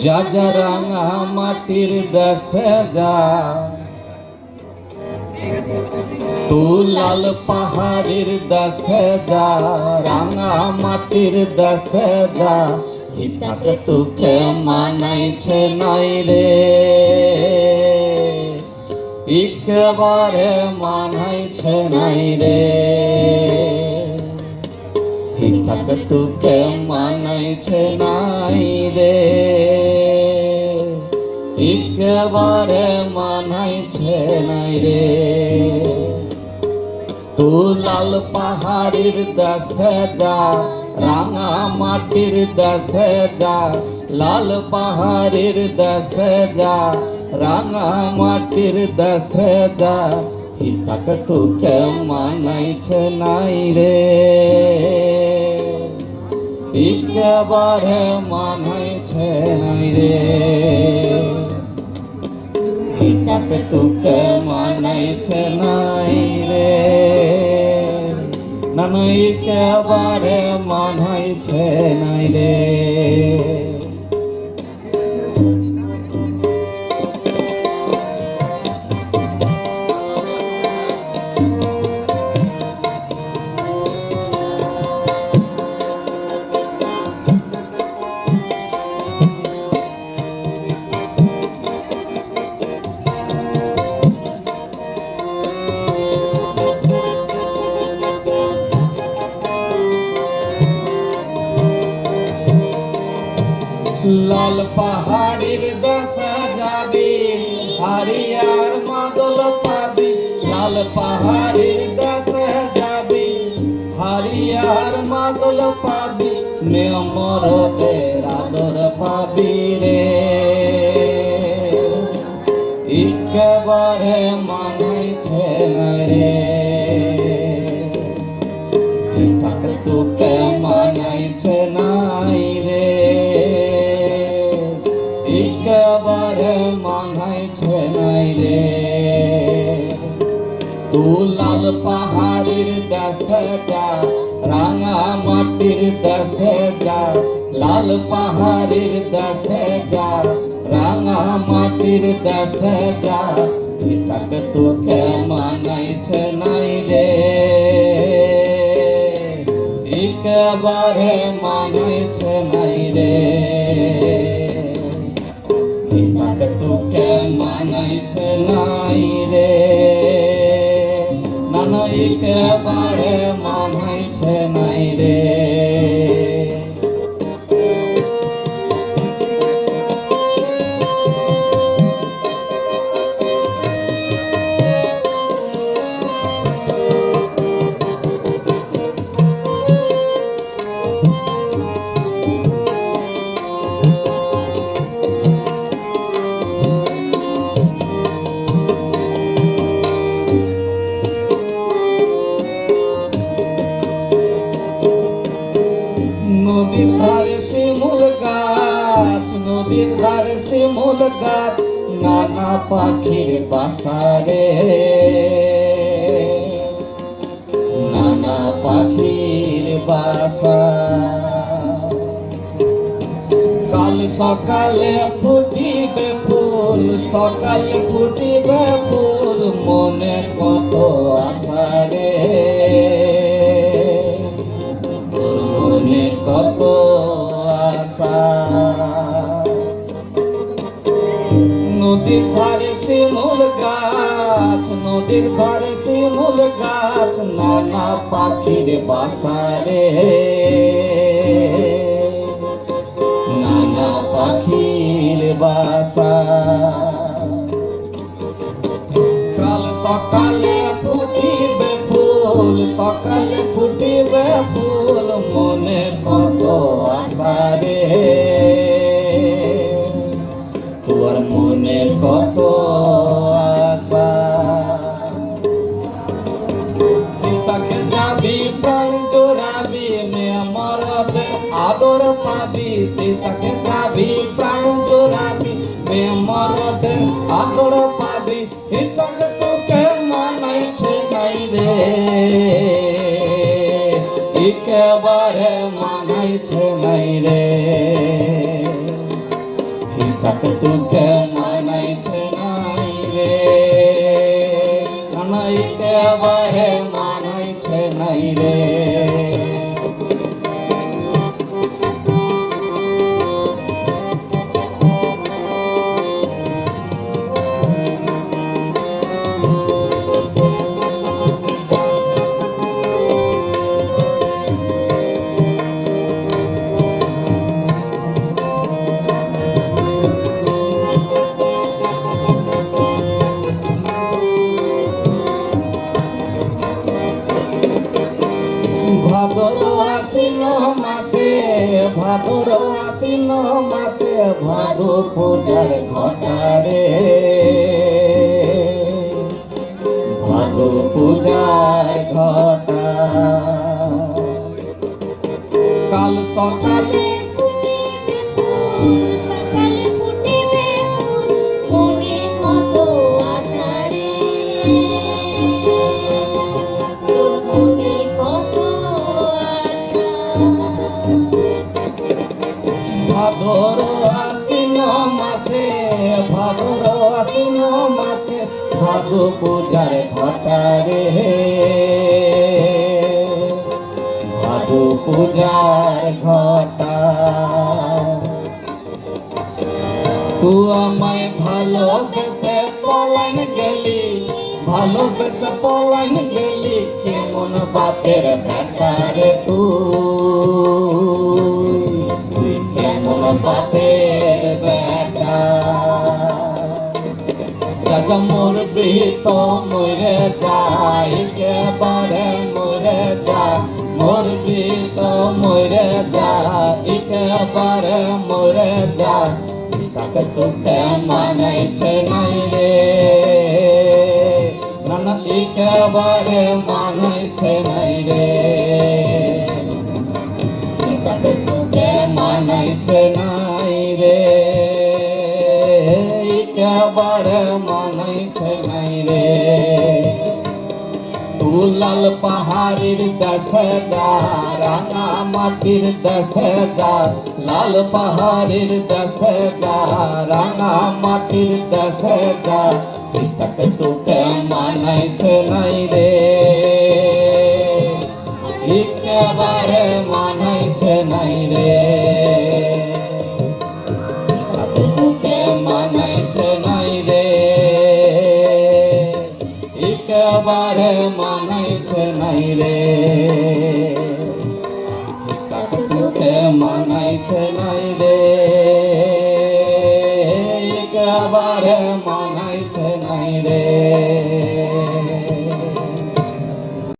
যা যা রাঙা মাটির দেশে যা, তু লাল পাহাড়ির দেশে যা, রাঙা মাটির দেশে যা, হিতাকে তোকে মানাইছে নাই রে, একেবারে মানাইছে নাই রে, হিতাকে তোকে মানাইছে নাই রে, একেবারে মানাইছে নাই রে। তু লাল পাহাড়ির দেশে যা, রাঙা মাটির দেশে যা, লাল পাহাড়ির দেশে যা, রাঙা মাটির দেশে যা, হিতাকে তোকে মানাইছে নাই রে, একেবারে মানাইছে নাই রে, হিতাকে তোকে মানাইছে নাই রে, না একেবারে মানাইছে নাই রে। লাল পাহাড়ির দেশে যাবি, হারিয়ার মাদল পাবি, লাল পাহাড়ির দেশে যাবি, হারিয়ার মাদল পাবি, মেমরদের আদর পাবি রে, একেবারে মানাইছে নাই রে, হিতাকে তোকে মানাইছে নাই রে, একেবারে মানাইছে নাই রে। তু লাল পাহাড়ির দেশে যা, রাঙা মাটির দেশে যা, লাল পাহাড়ির দেশে যা, রাঙা মাটির দেশে যা, হিতাকে তোকে মানাইছে নাই রে, একেবারে মানাইছে নাই রে, হিতাকে তোকে মানাইছে নাই রে, না একেবারে মানাইছে নাই রে। নদীর ধারে শিমুল গাছ, নদীর ধারে শিমুল গাছ, নানা পাখির বাসা রে, নানা পাখির বাসা, কাল সকালে ফুটিবে ফুল, সকালে ফুটিবে ফুল, মনে কত আশা রে, মনে কত আশা। নদীর ধারে শিমুল গাছ, নদীর ধারে শিমুল গাছ, নানা পাখির বাসা রে, নানা পাখির বাসা, কাল সকালে ফুটিবে ফুল, সকালে ফুটিবে ফুল, মনে কত আশা রে, তোর মনে কত আশা। সীতাকে যাবি প্রাণ জোড়াবি, মেমরদের আদর পাবি, সীতাকে যাবি প্রাণ জোড়াবি, মেমরদের আদর পাবি, হিতাকে তোকে মানাইছে নাই রে, একেবারে মানাইছে নাই রে তাকে তোকে মানাইছে নাই রে নাই একেবারে মানাইছে নাই রে ভাদর আশ্বিন মাসে ভাদর আশ্বিন মাসে ভাদু পূজার ঘটারে ভাদু পূজার ঘটা কাল সকালে সকালে ফুটিবে ফুল মনে কত আশা রে তোর মনে কত আশা ভাদর আশ্বিন মাসে ভাদর আশ্বিন মাসে ভাদু পূজার ঘটারে ভাদু পূজার ঘটা তুই আমায় ভালোবেসে পলাইন গেলি ভালোবেসে পলাইন গেলি কেমন বাপের বেটা রে তুই কেমন বাপের বেটা রাজা মরবি তো মরে যাই একেবারে মরে যা মরবি তো মরে যা একেবারে মরে যা তাকে তোকে মানাইছে নাই রে নানা একেবারে মানাইছে নাই রে তাকে তোকে মানাইছে নাই রে একেবারে মানাইছে নাই রে লাল পাহাড়ের দেশে যা রাঙা মাটির দেশে যা লাল পাহাড়ের দেশে যা রাঙা মাটির দেশে যা তাকে তোকে মানাইছে নাই রে একেবারে মানাইছে নাই রে তাকে তোকে মানাইছে নাই রে একেবারে মানাইছে নাই রে তাকে তোকে মানাইছে নাই রে একেবারে মানাইছে নাই রে